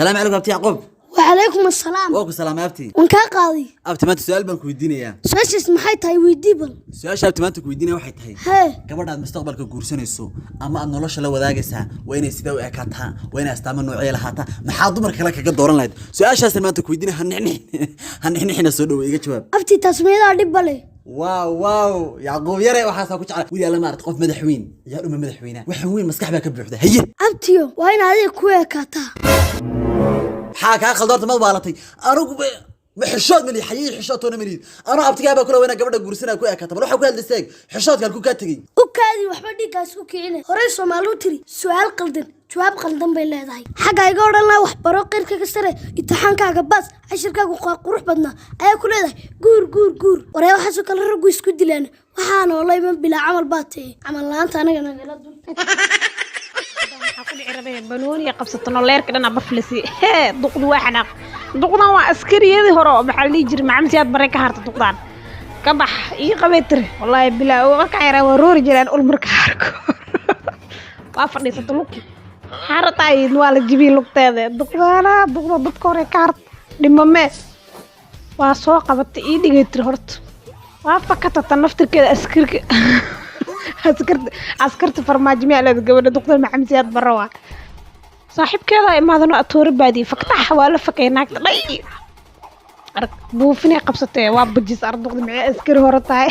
سلام عليكم أبتي يعقوب. وعليكم السلام. وعليكم السلام يا أبتي. وانكا قاضي. أبتي ما أنت سؤال بنك ويديني يا. سؤال اسمه تاي ويديبل. سؤال أبتي ما أنت ويديني واحد هاي. هاي. كبرنا المستقبل كجورسون السو. أما أن الله شلو ذاقسها وين يسيدوا إكاتها وين استعمل نوعية لهاتا محاضر مركلك كجدورن لايد. سؤال أساسا ما أنت ويديني هنحني حنا سودو يجي شباب. أبتي تسمية دبلة. واو يعقوب يا ري waxaa ku jecel wiil la maartay qof madaxweyn yaa dhuma madaxweynaha waxa weyn maskax baa ka buuxda haye abtiyo waa in adiga ku eekata maxaa ka khaldarta mad baalatay anigu ma xishood mali xayay xishoodona mali ana abtiga baa kula weyna gabadha guursanaa ku eekata bal waxa ku hadlaysay xishoodkan ku ka tagay u kaadi waxba dhigaas u kicina hore Soomaalidu tiri su'aal qaldan jawaab qaldan bay leedahay xaga iga oran la wax baro qeyrka ka sare imtixaankaaga bas cashirkaagu qurux badna ayaa ku leedahay guur waree waxa soo kala rag isku dilaan waxaan oo leeyman bila amal baatay amal laanta anaga nagala dul waxa ku dhicirabay banooni qabsatano leerka dhan abaflisi duqdu waxana duqdan waa askariyadii hore oo maxaa li jir macamsiyaad bare ka harta duqdan ka bax ii qabeetir wallahi bila oo ka yara waroori jiraan ul marka harko waa fadhiisato luqi hartay waa la jibi luqteeda duqdana duqdo dadka hore ka hart dhimame waa soo qabatay ii dhigaytir horta waa fakata naftirkeeda askarta farmaajo meelad gabadha duqdan maxamsiyaad barawa saaxiibkeeda imaadano atoor baadi faktax waa la fakaynaagta dhay arag buufinay qabsatay waa bujis arduqda maxay askari hore tahay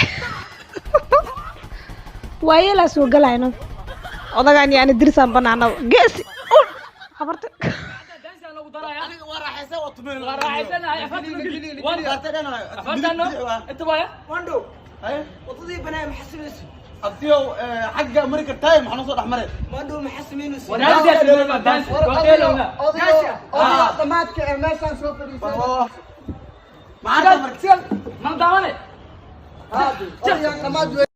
waaye la soo galayno odagaan yaani dirsan banaana geesi habarta أبتيو حاجة أمريكا تايم حنوصل أحمر ما عندهم محسمين ونادي دانس وقيلونا طماطك ماشان سوبر ما عندهم أمريكا ما ضامنه هذا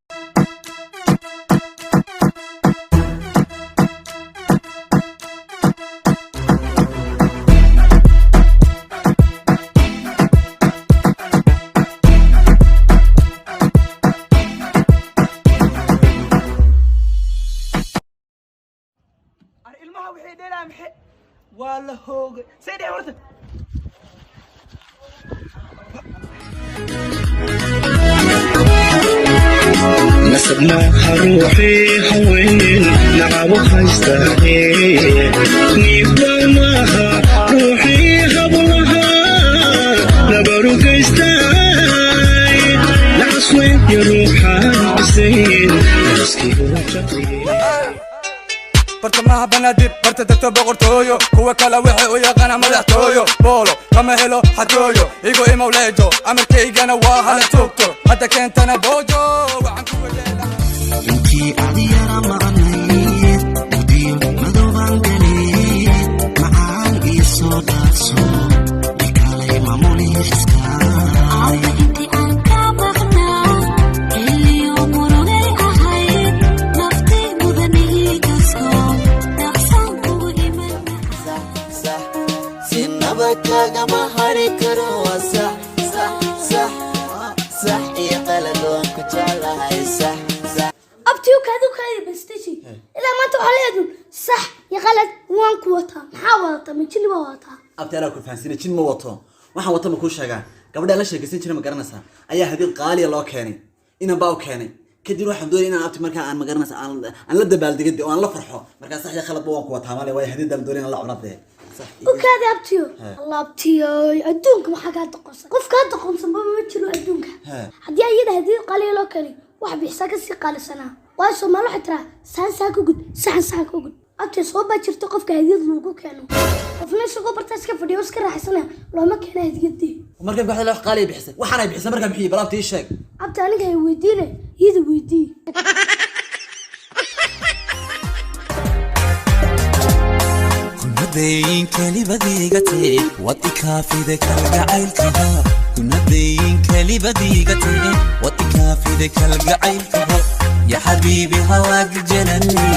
ولا هوج سيدي ورث نسمع روحي هوين نعبها يستاهل نيبانها روحي قبلها نبروك يستاهل نعصوين يروحها بسين نسكي وجهي برتمها بنادير برت دكتور بقرتويو هو كلا وحي ويقنا مدحتويو بولو كما هلو حتويو يقو إما وليجو أمريكي جانا واهلا توكتو حتى كنت أنا بوجو وعن كويلة انتي أديارا مغنيت وديو مدوبان قليت معان إيسو دارسو بكالي ماموني خسكاي انتي أنكا بغنا اللي يومورو غير أحيد نفتي مذني كسكو نبتاga ma hari karo صح صح صح صح يا قلبي ku jeclahay صح صح abtiyo kaadu bastashi ila maanta waxa leeyahay صح ya qalad waan ku wata maxaa wata ma jin ma wata abti ana ku fahansinay jin ma wato waxaan wata ma ku sheegaa gabadha la sheegaysan jiray ma garanaysaa ayaa hadii qaali loo keenay ina baa u keenay kadib waxaan doonay inaan abti markaa aan ma garanaysaa aan la dabaaldigay oo aan la farxo markaa صح ya qalad waan ku wata maale way hadii dal doonay la cunadee وكذا أبتيو الله أبتيو أدونك ما حاجة تقص قف كذا تقص ما تشيلوا أدونك هدي أيده هدي قليل أكلي واحد بيحسك السقال السنة واسو ما راح ترى ساكو جد ساكو جد أبتي صوبة شرت قف كهدي ذلوقو كانوا وفي نفس الوقت برتاسك في ديوس كره حسنا لو ما كان هدي جدي ومركب واحد له قالي بيحسن وحنا بيحسن مركب محيي بلا أبتي الشيء أبتي أنا جاي ويدينا يد ويدي كنادين كلبديغتي واتكافيدك الجعيلكها كنادين كلبديغتي واتكافيدك الجعيلكها يا حبيبي هواك جنني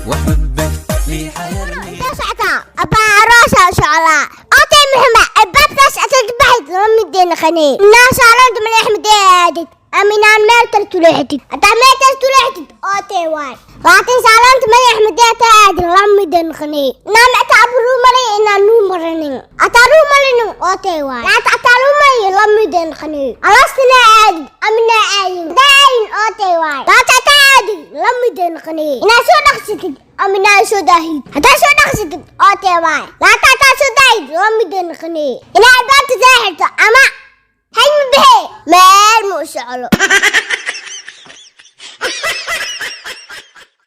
وحبك في حيرني ساعتها أبا عروسة إن شاء الله أوتي محمد الباب ساعتها تبحث رمي دين خني الناس على من أحمد يادت أمين عن مالتر تلوحتك أنت مالتر تلوحتك أوتي وان لكن سالنت من أحمد يادت رمي دين خني نام أتعبرو مري إن نو مرني اوتي واي لا تعتلوا مي لمدين خني ألستنا عادي أمنا عايم داين اوتي واي لا تعتادي لمدين خني إنا شو نقصتك أمنا شو داهيد هدا شو نقصتك اوتي واي لا تعتا شو داهيد لمدين خني إنا عباد زاهرت أما هاي مبهي مال مو شعلو